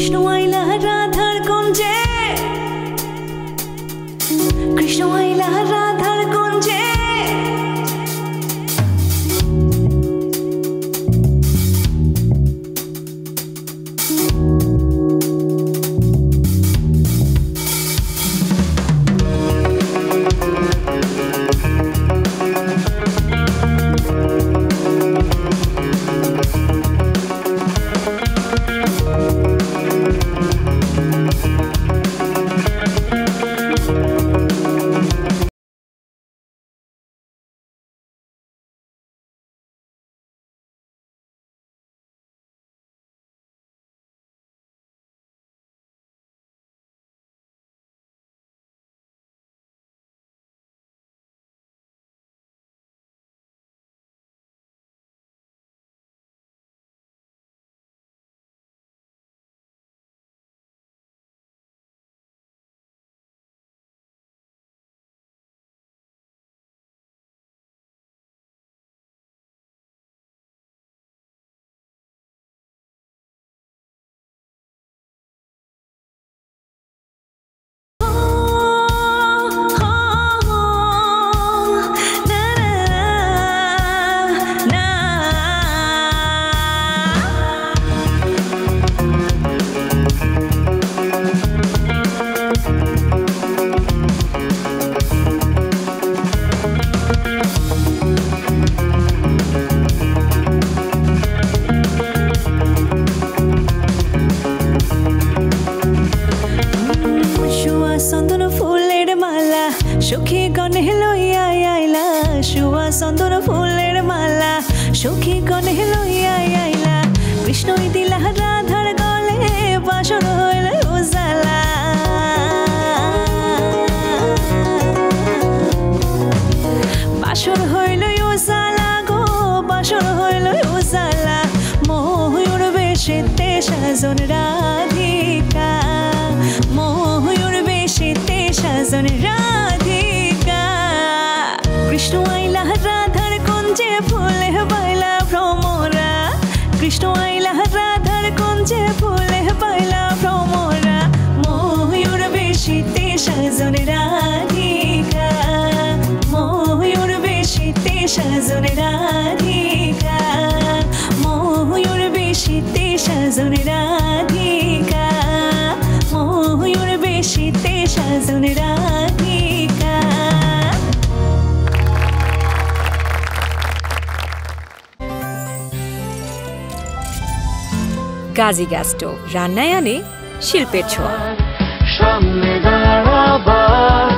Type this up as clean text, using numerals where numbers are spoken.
কৃষ্ণ আইলা রাধার কুঞ্জে, কৃষ্ণ আইলা রাধার কুঞ্জে। সখী গণে লইয়া আইলা, শুয়া চন্দন ফুলের মালা সখী গণে লইয়া আইলা। কৃষ্ণই দিলা রাধার গলে, বাসর হইল উজালা। বাসর হইল উজালা গো, বাসর হইল উজালা। ময়ূর বেশেতে সাজন রাধিকা, ময়ূর বেশেতে সাজন রাধিকা। কৃষ্ণ আইলা রাধার কুঞ্জে, ফুলে বাইলা ভ্রমরা। কৃষ্ণ আইলা রাধার কুঞ্জে, ফুলে বাইলা ভ্রমরা। ময়ূর বেশেতে সাজন রাধিকা, ময়ূর বেশেতে সাজন রাধিকা, ময়ূর বেশেতে সাজন রাধিকা, ময়ূর বেশেতে সাজন রাধিকা। গাজী গ্যাস স্টোভ রান্নায় আনে শিল্পের ছোঁয়া। সামনে দাঁড়াবার